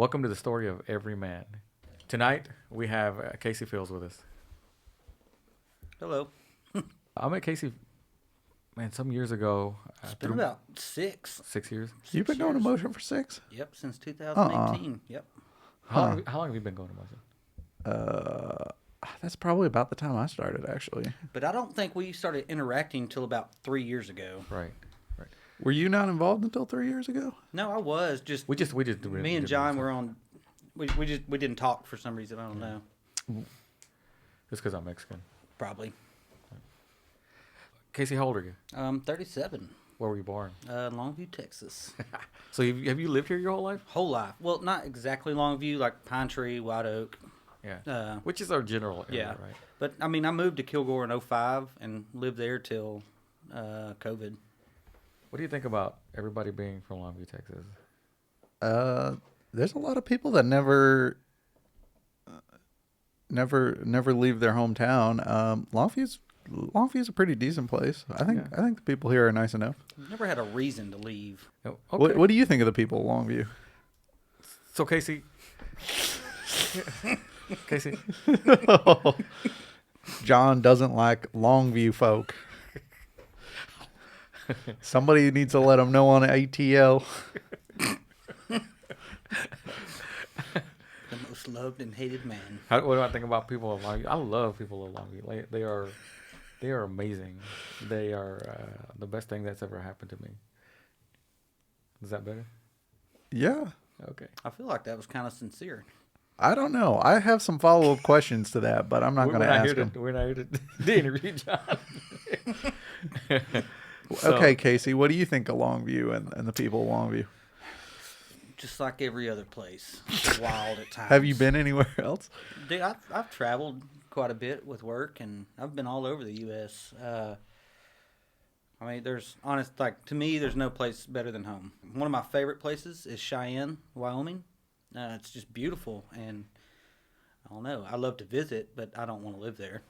Welcome to the story of Everyman. Tonight, we have Casey Fields with us. Hello. I met Casey, man, some years ago. It's been about 6 years. You've been going to motion for 6? Yep, since 2018. Yep. How long have you been going to motion? That's probably about the time I started, actually. But I don't think we started interacting until about 3 years ago. Right. Were you not involved until 3 years ago? No, I was. We just Me and John were on. We didn't talk for some reason. I don't know. Just because I'm Mexican. Probably. Casey, how old are you? 37. Where were you born? Longview, Texas. So have you lived here your whole life? Whole life. Well, not exactly Longview, like Pine Tree, White Oak. Yeah. Which is our general area, right? But I mean, I moved to Kilgore in 2005 and lived there till COVID. What do you think about everybody being from Longview, Texas? There's a lot of people that never leave their hometown. Longview's a pretty decent place. I think the people here are nice enough. Never had a reason to leave. Oh, okay. What do you think of the people of Longview? So Casey, John doesn't like Longview folk. Somebody needs to let him know on ATL. The most loved and hated man. what do I think about people of Longview? I love people of Longview. Like, they are amazing. They are the best thing that's ever happened to me. Is that better? Yeah. Okay. I feel like that was kind of sincere. I don't know. I have some follow-up questions to that, but I'm not going to ask them. We're not here to interview John. Okay, Casey, what do you think of Longview and the people of Longview? Just like every other place. Wild at times. Have you been anywhere else? Dude, I've traveled quite a bit with work, and I've been all over the U.S. I mean, to me, there's no place better than home. One of my favorite places is Cheyenne, Wyoming. It's just beautiful, and I don't know. I love to visit, but I don't want to live there.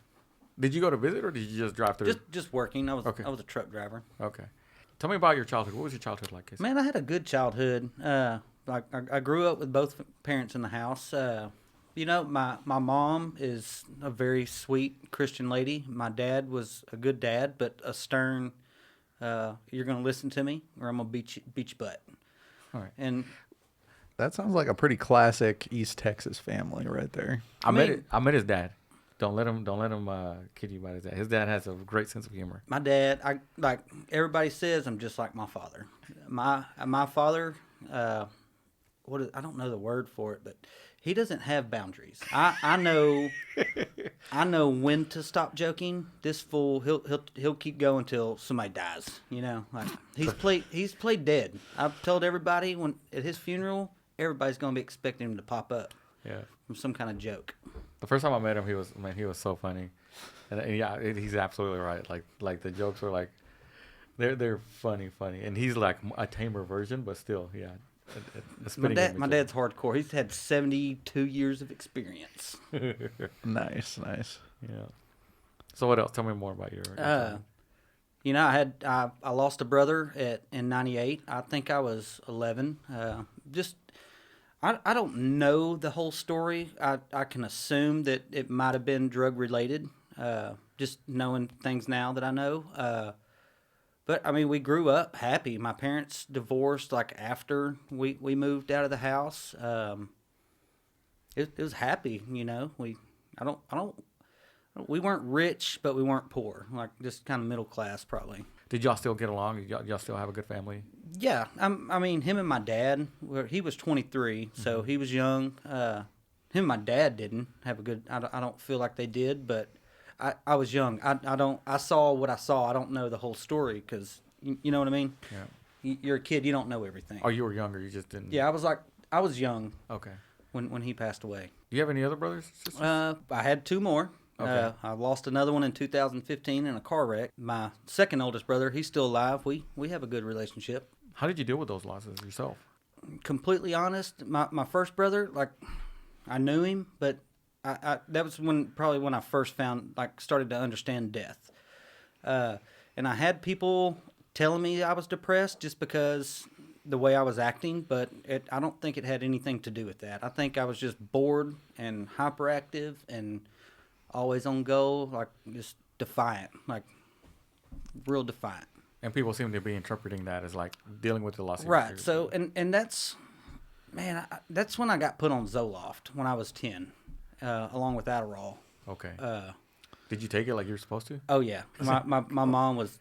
Did you go to visit, or did you just drive through? Just working. I was a truck driver. Okay. Tell me about your childhood. What was your childhood like, Casey? Man, I had a good childhood. I grew up with both parents in the house. My mom is a very sweet Christian lady. My dad was a good dad, but a stern, you're going to listen to me or I'm going to beat your butt. All right. And that sounds like a pretty classic East Texas family right there. I met his dad. Don't let him kid you about his dad. His dad has a great sense of humor. My dad, like everybody says, I'm just like my father. My father, I don't know the word for it, but he doesn't have boundaries. I know when to stop joking. This fool, he'll keep going till somebody dies. You know, like he's played dead. I've told everybody at his funeral, everybody's gonna be expecting him to pop up. Yeah. From some kind of joke. The first time I met him, he was so funny, and yeah, he's absolutely right. Like the jokes were like, they're funny, and he's like a tamer version, but still, yeah. My dad's hardcore. He's had 72 years of experience. Nice. Yeah. So what else? Tell me more about your childhood. I lost a brother in '98. I think I was 11. I don't know the whole story. I can assume that it might have been drug related. Just knowing things now that I know. But I mean, we grew up happy. My parents divorced like after we moved out of the house. It was happy, you know. We weren't rich, but we weren't poor. Like just kind of middle class, probably. Did y'all still get along? Y'all still have a good family? Yeah, I mean, him and my dad. He was 23, so he was young. Him and my dad didn't have a good. I don't feel like they did, but. I was young. I saw what I saw. I don't know the whole story because you know what I mean. Yeah. You're a kid. You don't know everything. Oh, you were younger. You just didn't. Yeah, I was young. Okay. When he passed away. Do you have any other brothers? Sisters? I had two more. Okay. I lost another one in 2015 in a car wreck. My second oldest brother, he's still alive. We have a good relationship. How did you deal with those losses yourself? Completely honest, my first brother, like I knew him, but. That was when I first started to understand death. And I had people telling me I was depressed just because the way I was acting, but I don't think it had anything to do with that. I think I was just bored and hyperactive and always on go, like just defiant, like real defiant. And people seem to be interpreting that as like dealing with the loss of your Right. parents. So, and that's, man, that's when I got put on Zoloft when I was 10, along with Adderall. Okay. Did you take it like you're supposed to? Oh yeah, my mom was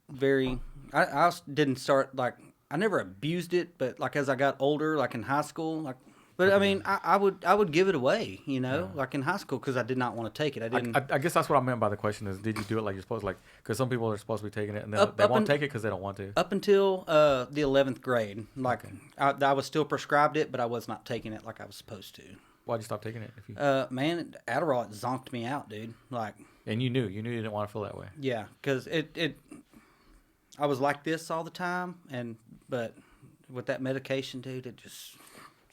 very. I didn't start like I never abused it, but like as I got older, like in high school, like. But I mean, I would give it away, you know, like in high school because I did not want to take it. I didn't. I guess that's what I meant by the question is, did you do it like you're supposed to? Like, because some people are supposed to be taking it and they won't take it because they don't want to. Up until the 11th grade, like I was still prescribed it, but I was not taking it like I was supposed to. Why'd you stop taking it? If you Man, Adderall it zonked me out, dude. Like. And you knew you didn't want to feel that way. Yeah, because I was like this all the time, but with that medication, dude, it just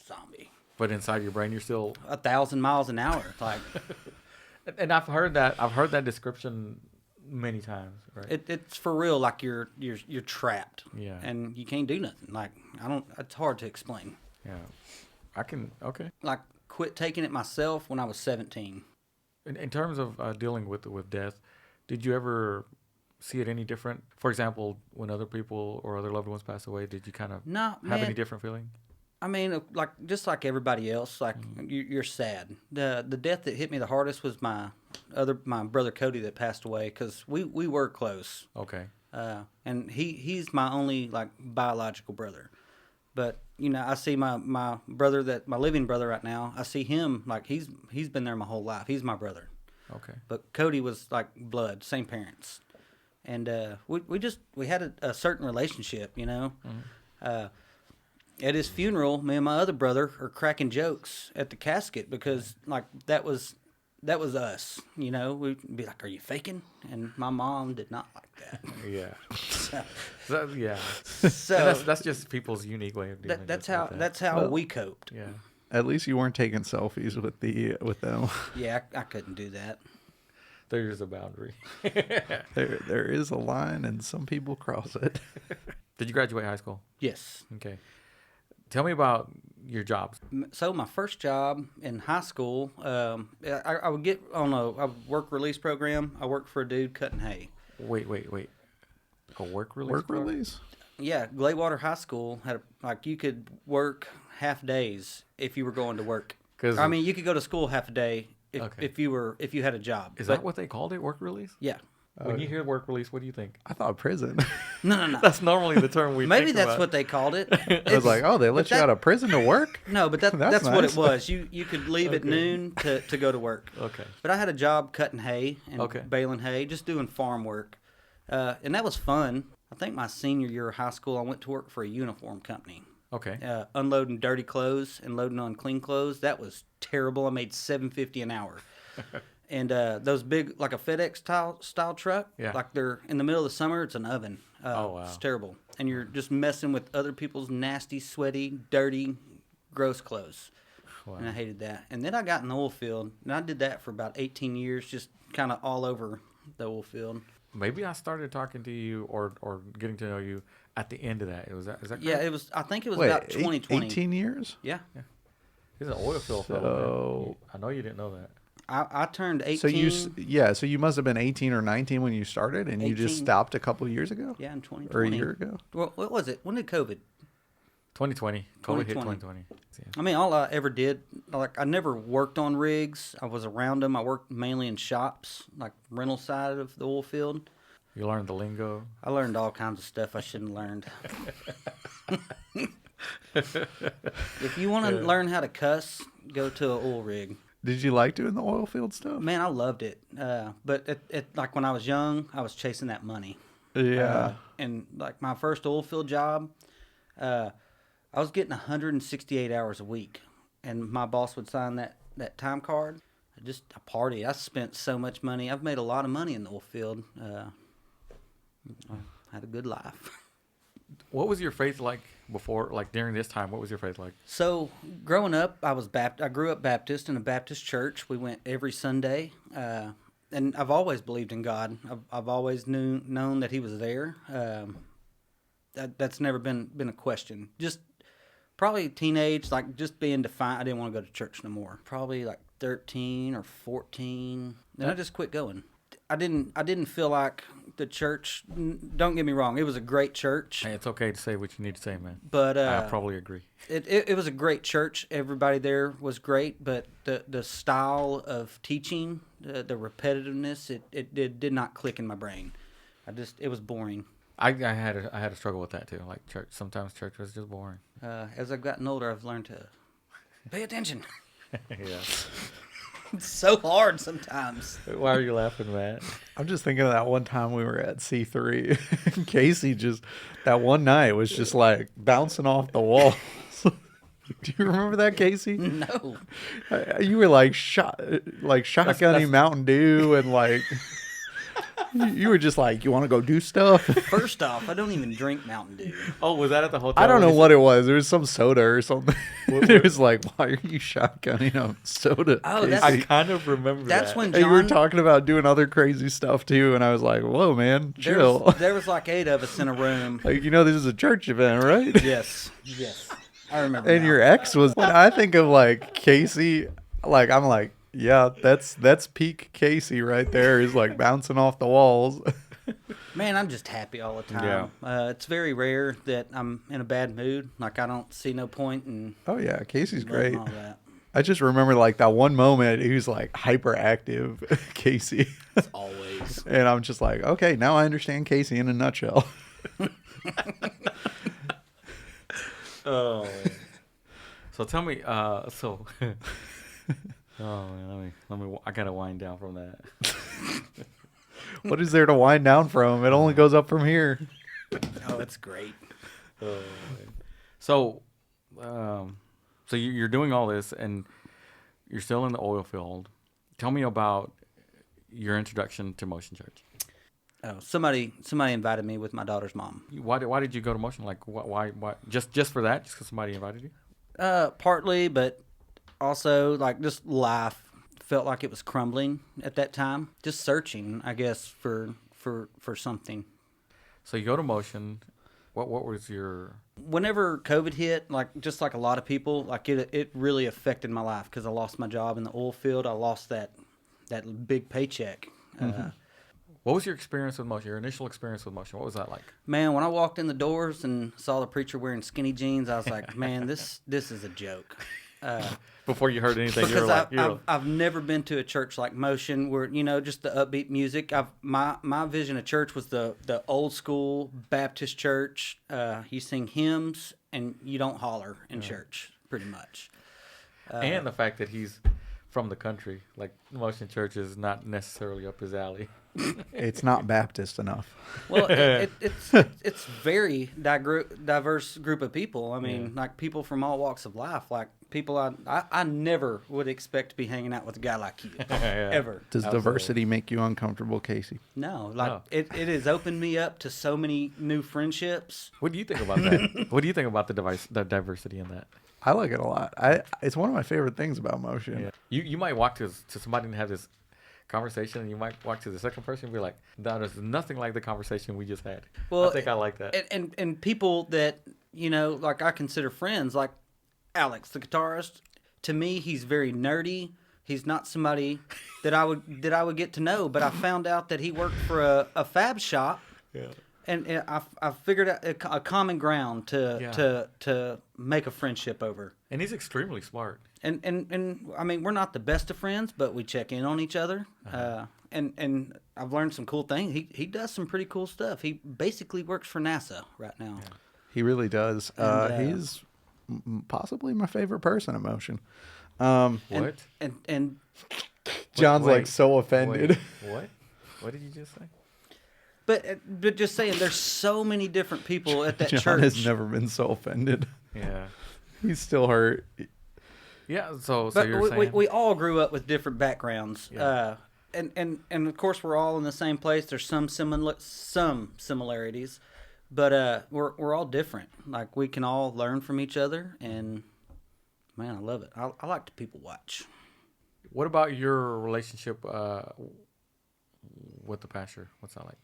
zombie. But inside your brain, you're still 1,000 miles an hour, like. And I've heard that description many times, right? It's for real, like you're trapped. Yeah. And you can't do nothing. Like it's hard to explain. Yeah. I can. Okay. Like quit taking it myself when I was 17. In terms of dealing with death, did you ever see it any different? For example, when other people or other loved ones pass away, did you kind of have any different feeling? I mean, like just like everybody else, like you're sad. The death that hit me the hardest was my brother Cody that passed away because we were close. Okay. And he's my only like biological brother, but you know I see my brother my living brother right now. I see him like he's been there my whole life. He's my brother. Okay. But Cody was like blood, same parents, and we had a certain relationship, you know. Mm-hmm. At his funeral, me and my other brother are cracking jokes at the casket because like that was us, you know. We'd be like, "Are you faking?" And my mom did not like that. Yeah. Yeah. So that's just people's unique way of dealing. That's how we coped. Yeah. At least you weren't taking selfies with them. Yeah, I couldn't do that. There's a boundary. There is a line, and some people cross it. Did you graduate high school? Yes. Okay. Tell me about your jobs. So my first job in high school, I would get on a work release program. I worked for a dude cutting hay. Wait. A work release? Work release? Yeah, Gladewater High School had you could work half days if you were going to work. I mean, you could go to school half a day if you had a job. Is that what they called it? Work release? Yeah. When you hear work release, what do you think? I thought prison. No. That's normally the term we Maybe think that's about. what they called it. I was like, oh, they let you out of prison to work? No, but that's That's what nice. it was. You could leave at noon to go to work. Okay. But I had a job cutting hay and baling hay, just doing farm work. And that was fun. I think my senior year of high school, I went to work for a uniform company. Okay. Unloading dirty clothes and loading on clean clothes. That was terrible. I made $7.50 an hour. And those big, like a FedEx style truck, like they're in the middle of the summer, it's an oven. Oh, wow. It's terrible. And you're just messing with other people's nasty, sweaty, dirty, gross clothes. Wow. And I hated that. And then I got in the oil field, and I did that for about 18 years, just kind of all over the oil field. Maybe I started talking to you or getting to know you at the end of that. Is that correct? Yeah, I think it was about 2020. 18 years? Yeah. He's an oil field fellow. I know you didn't know that. I turned 18. So you must have been 18 or 19 when you started, and 18. You just stopped a couple of years ago? Yeah, in 2020. Or a year ago? Well, what was it? When did COVID? 2020. COVID hit 2020. Yeah. I mean, all I ever did, like, I never worked on rigs. I was around them. I worked mainly in shops, like rental side of the oil field. You learned the lingo. I learned all kinds of stuff I shouldn't have learned. If you want to learn how to cuss, go to an oil rig. Did you like doing the oil field stuff? Man, I loved it. But like when I was young, I was chasing that money. Yeah. And like my first oil field job, I was getting 168 hours a week, and my boss would sign that time card. Just a party. I spent so much money. I've made a lot of money in the oil field. I had a good life. What was your faith like before, like during this time? What was your faith like? So growing up, I grew up Baptist in a Baptist church. We went every Sunday, and I've always believed in God. I've always known that He was there. that's never been a question. Just probably teenage, like just being defiant. I didn't want to go to church no more. Probably like 13 or 14. Then I just quit going. I didn't feel like the church. Don't get me wrong, it was a great church. Hey, it's okay to say what you need to say, man. But I probably agree. It was a great church. Everybody there was great, but the style of teaching, the repetitiveness, it did not click in my brain. It was boring. I had a struggle with that too. Like church, sometimes church was just boring. As I've gotten older, I've learned to pay attention. Yeah. It's so hard sometimes. Why are you laughing, Matt? I'm just thinking of that one time we were at C3. Casey just, that one night was just like bouncing off the walls. Do you remember that, Casey? No. You were like shotgunning that's- Mountain Dew and like you were just like, you want to go do stuff? First off, I don't even drink Mountain Dew. Oh, was that at the hotel? I don't know when you what it was. There was some soda or something. What- It was like, why are you shotgunning a soda? Oh, Casey? that's- I kind of remember That's that. when And you were John. talking about doing other crazy stuff too, and I was like, whoa, man, There chill. was, there was like 8 of us in a room. Like, this is a church event, right? Yes. I remember. And now. your ex was. When I think of like Casey, like I'm like, yeah, that's peak Casey right there. Is like bouncing off the walls. Man, I'm just happy all the time. It's very rare that I'm in a bad mood. Like I don't see no point in Oh yeah, Casey's letting great. all that. I just remember like that one moment he was like hyperactive, Casey, Always. and I'm just like, okay, now I understand Casey in a nutshell. Oh. Man. So tell me. Oh man, let me. I gotta wind down from that. What is there to wind down from? It only goes up from here. Oh, it's great. Oh, man. So, so you're doing all this, and you're still in the oil field. Tell me about your introduction to Motion Church. Oh, somebody invited me with my daughter's mom. Why did you go to Motion? Like, why? Just for that? Just because somebody invited you? Partly, but also like just life felt like it was crumbling at that time. Just searching, I guess, for something. So you go to Motion. What was your? Whenever COVID hit, like just like a lot of people, like it really affected my life because I lost my job in the oil field. I lost that big paycheck. What was your experience with Motion? Your initial experience with Motion? What was that like? Man, when I walked in the doors and saw the preacher wearing skinny jeans, I was like, man, this is a joke. Before you heard anything, you were Because like, I've never been to a church like Motion where, just the upbeat music. My vision of church was the old school Baptist church. You sing hymns and you don't holler in church, pretty much. and the fact that he's from the country, like Motion Church is not necessarily up his alley. It's not Baptist enough. Well, it's very diverse group of people. I mean, like people from all walks of life. Like people I never would expect to be hanging out with a guy like you, ever. Does Absolutely. diversity make you uncomfortable, Casey? No, like No. it has opened me up to so many new friendships. What do you think about that? What do you think about the diversity in that? I like it a lot. It's one of my favorite things about Motion. Yeah. You might walk to somebody and have this conversation, and you might walk to the second person and be like, "No, there's nothing like the conversation we just had." Well, I think I like that. And people that like I consider friends, like Alex, the guitarist. To me, he's very nerdy. He's not somebody that I would get to know. But I found out that he worked for a fab shop. Yeah. And I figured out a common ground to make a friendship over. And he's extremely smart. And I mean, we're not the best of friends, but we check in on each other. And I've learned some cool things. He does some pretty cool stuff. He basically works for NASA right now. Yeah. He really does. He's possibly my favorite person in Motion. What? And John's Wait, like so offended. Wait, what? What did you just say? but just saying, there's so many different people at that John church. has never been so offended. Yeah. He's still hurt. Yeah. So But you're we, saying we all grew up with different backgrounds. Yeah. And of course we're all in the same place. There's some similarities, but we're all different. Like we can all learn from each other, and man, I love it. I like to people watch. What about your relationship with the pastor? What's that like?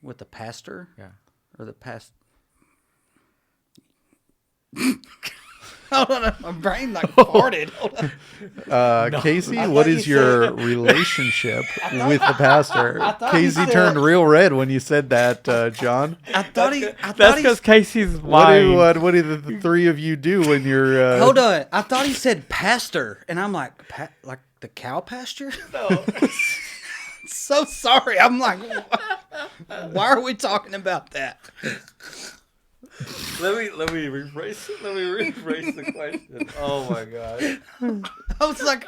With the pastor Yeah. or the past. Hold on, my brain like farted. Hold on. Casey, I what thought is you your said- relationship with the pastor? thought you Casey said- turned real red when you said that, John. I thought That's he. because Casey's What do, mind. what do the three of you do when you're... Hold on. I thought he said pastor, and I'm like, like the cow pasture. No. So sorry. I'm like, why are we talking about that? Let me rephrase. Let me rephrase the question. Oh my god. I was like,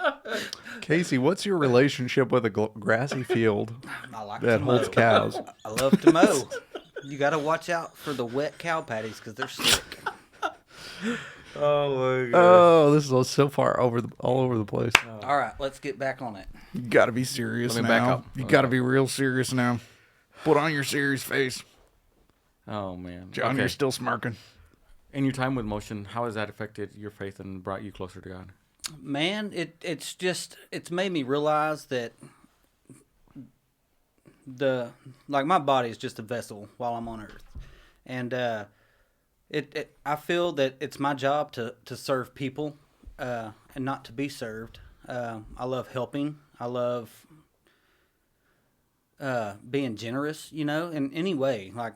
Casey, what's your relationship with a grassy field I like that to holds mow. cows? I love to mow. You got to watch out for the wet cow patties because they're slick. Oh my god. Oh, this is so far all over the place. All right, let's get back on it. You got to be serious Let me now. back up. You Let me got to back be real serious now. Put on your serious face. Oh man. John, Okay. you're still smirking. In your time with motion, how has that affected your faith and brought you closer to God? Man, it's made me realize that my body is just a vessel while I'm on earth. And I feel that it's my job to serve people and not to be served. I love helping. I love being generous, in any way. Like,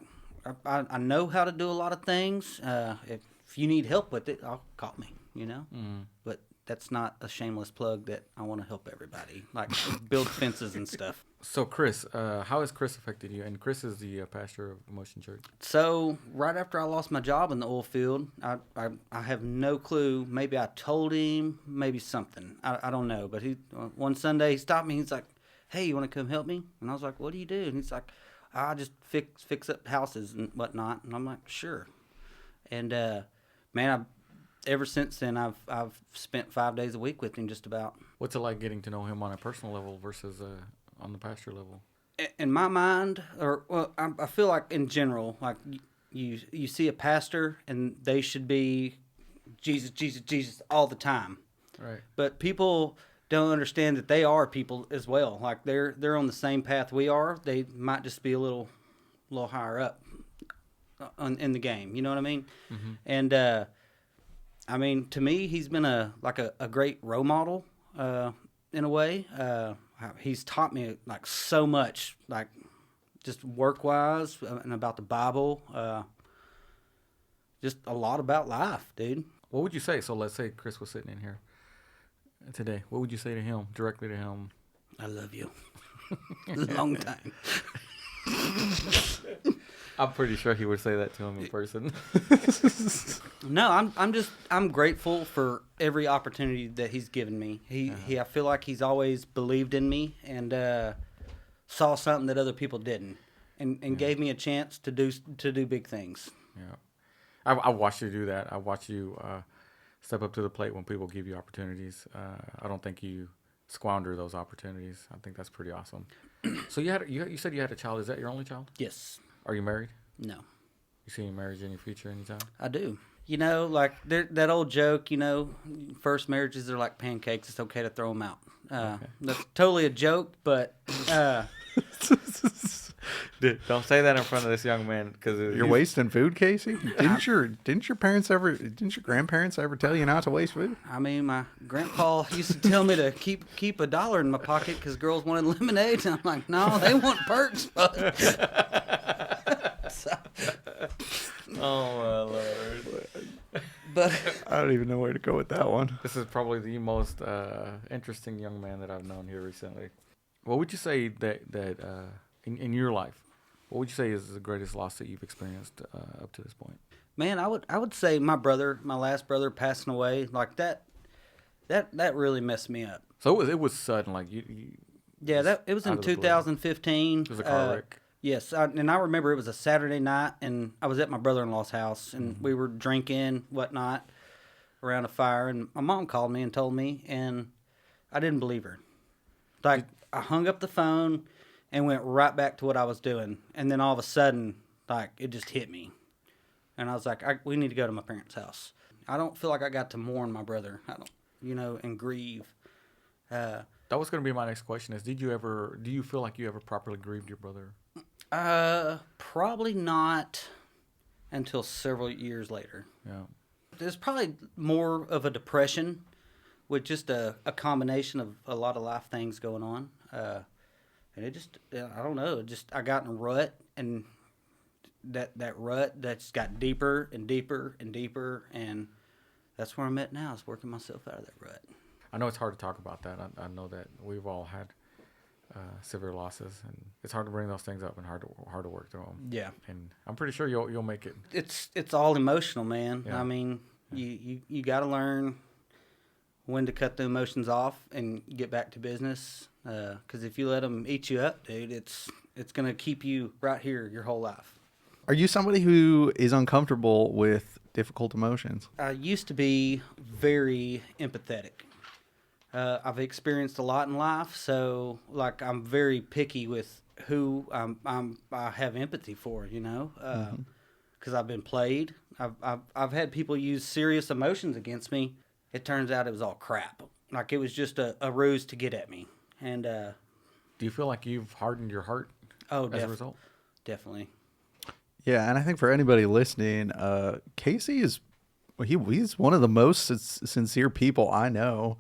I know how to do a lot of things. If you need help with it, call me, But that's not a shameless plug that I want to help everybody, like build fences and stuff. So Chris, how has Chris affected you? And Chris is the pastor of Emotion Church. So right after I lost my job in the oil field, I have no clue. Maybe I told him, maybe something. I don't know. But one Sunday he stopped me. He's like, "Hey, you want to come help me?" And I was like, "What do you do?" And he's like, "I just fix up houses and whatnot." And I'm like, "Sure." And man, ever since then I've spent 5 days a week with him just about. What's it like getting to know him on a personal level versus on the pastor level? In my mind, I feel like in general, like you see a pastor and they should be Jesus, Jesus, Jesus all the time. Right. But people don't understand that they are people as well. Like they're on the same path we are. They might just be a little higher up in the game. You know what I mean? Mm-hmm. And I mean, to me, he's been a great role model in a way. He's taught me like so much, like just work wise and about the Bible. Just a lot about life, dude. What would you say? So let's say Chris was sitting in here today. What would you say to him, directly to him? I love you. Long time. I'm pretty sure he would say that to him in person. No, I'm grateful for every opportunity that he's given me. I feel like he's always believed in me and saw something that other people didn't, and gave me a chance to do big things. Yeah, I watched you do that. I watched you step up to the plate when people give you opportunities. I don't think you squander those opportunities. I think that's pretty awesome. So you said you had a child. Is that your only child? Yes. Are you married? No. You see your marriage in your future anytime? I do. Like that old joke, first marriages are like pancakes. It's okay to throw them out. Okay. That's totally a joke, but Dude, don't say that in front of this young man because You're wasting food, Casey? Didn't your grandparents ever tell you not to waste food? I mean, my grandpa used to tell me to keep $1 in my pocket because girls wanted lemonade. And I'm like, no, they want perks. Bud. So, Oh my lord! but I don't even know where to go with that one. This is probably the most interesting young man that I've known here recently. What would you say that in your life, what would you say is the greatest loss that you've experienced up to this point? man, I would say my last brother passing away, like that really messed me up. So it was sudden, like you Yeah, it was out in of the blue. 2015. It was a car wreck. Yes, and I remember it was a Saturday night, and I was at my brother-in-law's house, and we were drinking, whatnot, around a fire, and my mom called me and told me, and I didn't believe her. Like, I hung up the phone and went right back to what I was doing, and then all of a sudden, like, it just hit me. And I was like, we need to go to my parents' house. I don't feel like I got to mourn my brother, and grieve. That was going to be my next question is, do you feel like you ever properly grieved your brother? Probably not until several years later. Yeah. there's probably more of a depression with just a combination of a lot of life things going on. And it just, I don't know, I got in a rut, and that rut that's got deeper and deeper and deeper, and that's where I'm at now, is working myself out of that rut. I know it's hard to talk about that. I know that we've all had severe losses, and it's hard to bring those things up and hard to work through them. Yeah. And I'm pretty sure you'll make it. It's all emotional, man. Yeah. I mean, you got to learn when to cut the emotions off and get back to business. Because if you let them eat you up, dude, it's gonna keep you right here your whole life. Are you somebody who is uncomfortable with difficult emotions? I used to be very empathetic. I've experienced a lot in life, so like I'm very picky with who I have empathy for, you know, because I've been played. I've had people use serious emotions against me. It turns out it was all crap. Like it was just a ruse to get at me. And Do you feel like you've hardened your heart as a result? Definitely. Yeah, and I think for anybody listening, Casey is he's one of the most sincere people I know.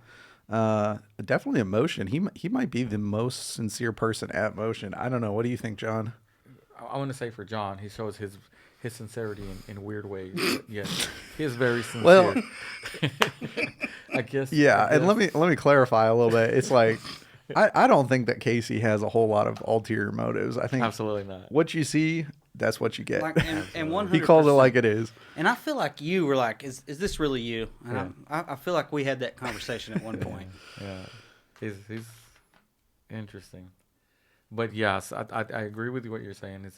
Definitely at Motion. He might be the most sincere person at Motion. I don't know. What do you think, John? I want to say for John, he shows his sincerity in weird ways. Yes, he is very sincere. Well, I guess. yeah, and let me clarify a little bit. It's like I don't think that Casey has a whole lot of ulterior motives. I think absolutely not. what you see, that's what you get. Like, and 100%. He calls it like it is. And I feel like you were like, is this really you? And Yeah. I feel like we had that conversation at one point. Yeah, he's interesting, but yes, I agree with what you're saying.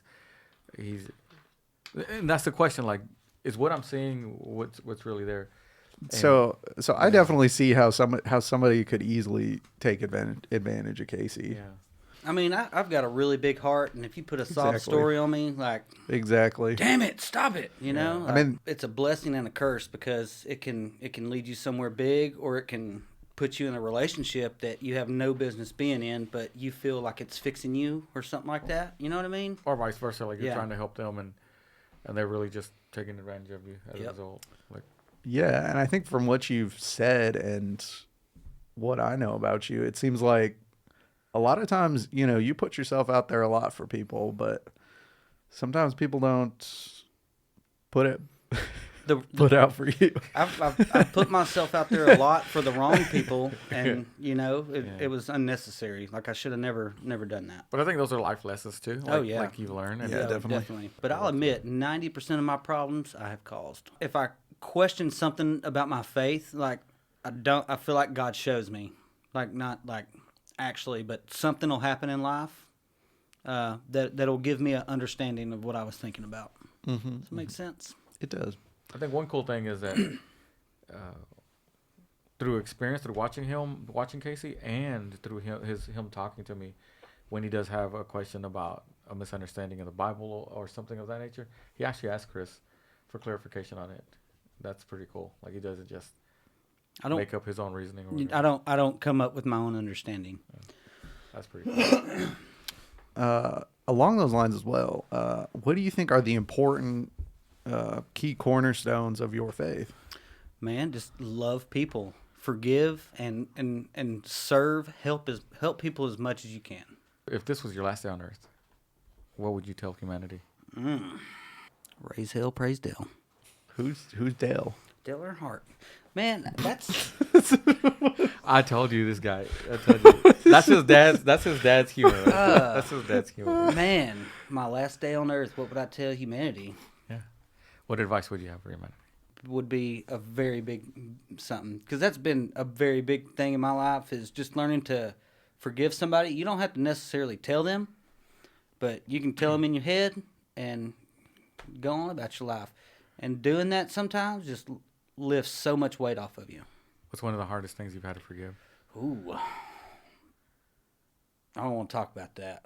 And that's the question. Like, is what I'm seeing what's really there? And, So I definitely see how somebody could easily take advantage of Casey. yeah, I mean, I've got a really big heart, and if you put a sob Exactly. story on me, like, Exactly. damn it, stop it, you know? I mean- it's a blessing and a curse, because it can lead you somewhere big, or it can put you in a relationship that you have no business being in, but you feel like it's fixing you or something like that. You know what I mean? or vice versa. Like you're Yeah. trying to help them, and they're really just taking advantage of you as a Yep. result. Like, Yeah, and I think from what you've said and what I know about you, it seems like a lot of times, you know, you put yourself out there a lot for people, but sometimes people don't put out for you. I've put myself out there a lot for the wrong people, and you know, it was unnecessary. Like I should have never done that. but I think those are life lessons too. Like, Oh, yeah. like you learn. And Yeah, definitely. But I'll admit, 90% of my problems I have caused. If I question something about my faith, like I feel like God shows me, like not like actually, but something will happen in life that'll give me an understanding of what I was thinking about. Mm-hmm. Does that make sense? It does. I think one cool thing is that through experience, through watching Casey, and through him talking to me, when he does have a question about a misunderstanding of the Bible or something of that nature, he actually asks Chris for clarification on it. That's pretty cool. Like he doesn't just I don't. make up his own reasoning. Or whatever. I don't come up with my own understanding. That's pretty cool. Along those lines as well, what do you think are the important key cornerstones of your faith? Man, just love people, forgive, and serve. Help people as much as you can. If this was your last day on earth, what would you tell humanity? Raise hell, praise Dale. Who's Dale? Dale Earnhardt. Man, that's I told you this guy. I told you. That's his dad's. That's his dad's humor. That's his dad's humor. man. My last day on earth. What would I tell humanity? Yeah. What advice would you have for humanity? Would be a very big something, because that's been a very big thing in my life, is just learning to forgive somebody. You don't have to necessarily tell them, but you can tell them in your head and go on about your life. And doing that sometimes just lifts so much weight off of you. What's one of the hardest things you've had to forgive? Ooh. I don't want to talk about that.